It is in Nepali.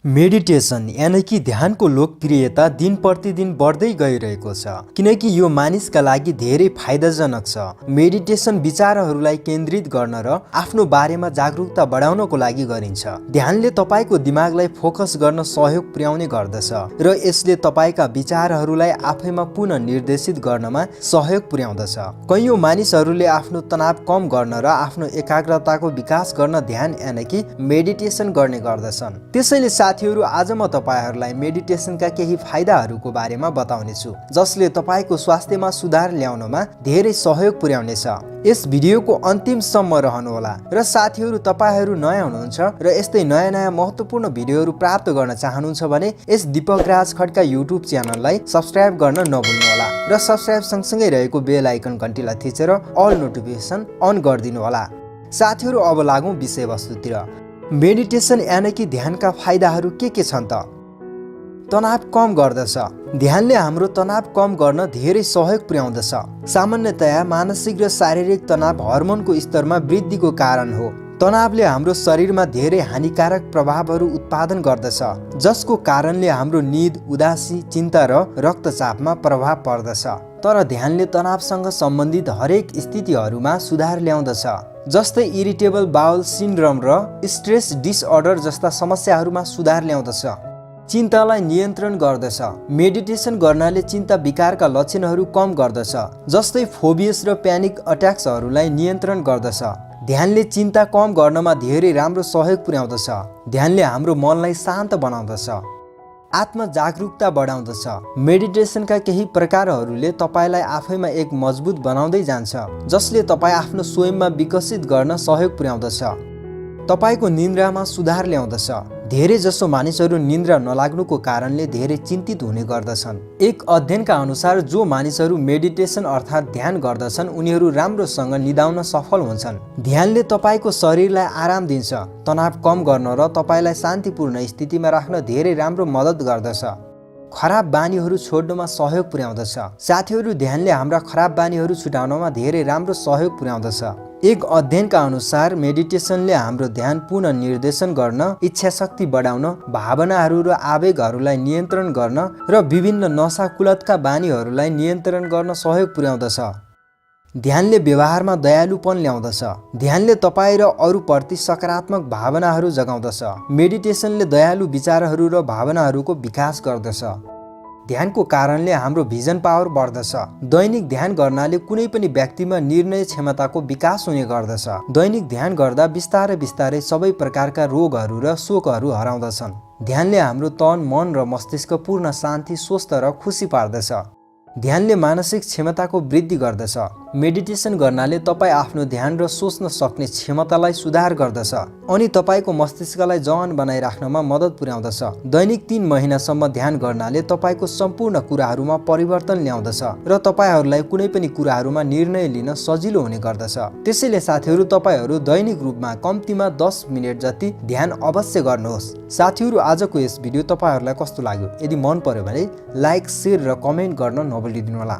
मेडिटेसन यानी कि ध्यानको लोकप्रियता दिन प्रतिदिन बढ्दै गइरहेको छ किनकि यो मानिसका लागि धेरै फाइदाजनक छ। मेडिटेसन विचारहरूलाई केन्द्रित गर्न र आफ्नो बारेमा जागरुकता बढाउनको लागि गरिन्छ। ध्यानले तपाईको दिमागलाई फोकस गर्न सहयोग पुर्याउने गर्दछ र यसले तपाईका विचारहरूलाई आफैमा पुनः निर्देशित गर्नमा सहयोग पुर्याउँदछ। कयौं मानिसहरूले आफ्नो तनाव कम गर्न र आफ्नो एकाग्रताको विकास गर्न ध्यान यानी कि मेडिटेसन गर्ने गर्दछन्। त्यसैले साथीहरू, आज म तपाईहरुलाई मेडिटेसनका केही फाइदाहरूको बारेमा बताउनेछु जसले तपाईको स्वास्थ्यमा सुधार ल्याउनमा धेरै सहयोग पुर्याउनेछ। यस भिडियोको अन्तिमसम्म रहनुहोला र साथीहरू, तपाईहरु नयाँ हुनुहुन्छ र यस्तै नयाँ महत्त्वपूर्ण भिडियोहरू प्राप्त गर्न चाहनुहुन्छ भने यस दीपक राज खड्का युट्युब च्यानललाई सब्स्क्राइब गर्न नभुल्नुहोला र सब्स्क्राइब सँगसँगै रहेको बेल आइकन घण्टीलाई थिचेर अल नोटिफिकेसन अन गरिदिनु होला। साथीहरू, अब लागौं विषयवस्तुतिर। मेडिटेसन यानी कि ध्यानका फाइदाहरू के छन् त? तनाव कम गर्दछ। ध्यानले हाम्रो तनाव कम गर्न धेरै सहयोग पुर्याउँदछ। सामान्यतया मानसिक र शारीरिक तनाव हर्मोनको स्तरमा वृद्धिको कारण हो। तनावले हाम्रो शरीरमा धेरै हानिकारक प्रभावहरू उत्पादन गर्दछ जसको कारणले हाम्रो निद, उदासी, चिन्ता र रक्तचापमा प्रभाव पर्दछ। तर ध्यानले तनावसँग सम्बन्धित हरेक स्थितिहरूमा सुधार ल्याउँदछ, जस्तै इरिटेबल बाउल सिन्ड्रोम र स्ट्रेस डिसअर्डर जस्ता समस्याहरूमा सुधार ल्याउँदछ। चिन्तालाई नियन्त्रण गर्दछ। मेडिटेसन गर्नाले चिन्ता विकारका लक्षणहरू कम गर्दछ, जस्तै फोबियस र प्यानिक अट्याक्सहरूलाई नियन्त्रण गर्दछ। ध्यानले चिन्ता कम गर्नमा धेरै राम्रो सहयोग पुर्याउँदछ। ध्यानले हाम्रो मनलाई शान्त बनाउँदछ, आत्म जागरुकता बढाउँदछ। मेडिटेसनका केही प्रकारहरूले तपाईलाई आफैमा एक मजबुत बनाउँदै जान्छ, जसले तपाईँ आफ्नो स्वयंमा विकसित गर्न सहयोग पुर्याउँदछ। तपाईको निन्द्रामा सुधार ल्याउँदछ। धेरै जसो मानिसहरू निन्द्रा नलाग्नुको कारणले धेरै चिन्तित हुने गर्दछन्। एक अध्ययनका अनुसार जो मानिसहरू मेडिटेसन अर्थात् ध्यान गर्दछन् उनीहरू राम्रोसँग निदाउन सफल हुन्छन्। ध्यानले तपाईको शरीरलाई आराम दिन्छ, तनाव कम गर्न र तपाईलाई शान्तिपूर्ण स्थितिमा राख्न धेरै राम्रो मद्दत गर्दछ। खराब बानीहरू छोड्नमा सहयोग पुर्याउँदछ। साथीहरू, ध्यानले हाम्रा खराब बानीहरू छुटाउनमा धेरै राम्रो सहयोग पुर्याउँदछ। एक अध्ययनका अनुसार मेडिटेसनले हाम्रो ध्यान पुनः निर्देशन गर्न, इच्छाशक्ति बढाउन, भावनाहरू र आवेगहरूलाई नियन्त्रण गर्न र विभिन्न नशाकुलतका बानीहरूलाई नियन्त्रण गर्न सहयोग पुर्याउँदछ। ध्यानले व्यवहारमा दयालुपन ल्याउँदछ। ध्यानले तपाईँ र अरूप्रति सकारात्मक भावनाहरू जगाउँदछ। मेडिटेसनले दयालु विचारहरू र भावनाहरूको विकास गर्दछ। ध्यानको कारणले हाम्रो भिजन पावर बढ्दछ। दैनिक ध्यान गर्नाले कुनै पनि व्यक्तिमा निर्णय क्षमताको विकास हुने गर्दछ। दैनिक ध्यान गर्दा बिस्तारै बिस्तारै सबै प्रकारका रोगहरू र शोकहरू हराउँदछन्। ध्यानले हाम्रो तन, मन र मस्तिष्क पूर्ण शान्ति, स्वस्थ र खुसी पार्दछ। ध्यानले मानसिक क्षमताको वृद्धि गर्दछ। मेडिटेसन गर्नाले तपाईँ आफ्नो ध्यान र सोच्न सक्ने क्षमतालाई सुधार गर्दछ अनि तपाईको मस्तिष्कलाई जवान बनाइराख्नमा मद्दत पुर्याउँदछ। दैनिक 3 महिनासम्म ध्यान गर्नाले तपाईको सम्पूर्ण कुराहरूमा परिवर्तन ल्याउँदछ र तपाईहरूलाई कुनै पनि कुराहरूमा निर्णय लिन सजिलो हुने गर्दछ। त्यसैले साथीहरू, तपाईहरू दैनिक रूपमा कम्तीमा 10 मिनेट जति ध्यान अवश्य गर्नुहोस्। साथीहरू, आजको यस भिडियो तपाईहरूलाई कस्तो लाग्यो? यदि मन पर्यो भने लाइक, शेयर र कमेन्ट गर्न नभुलिदिनुहोला।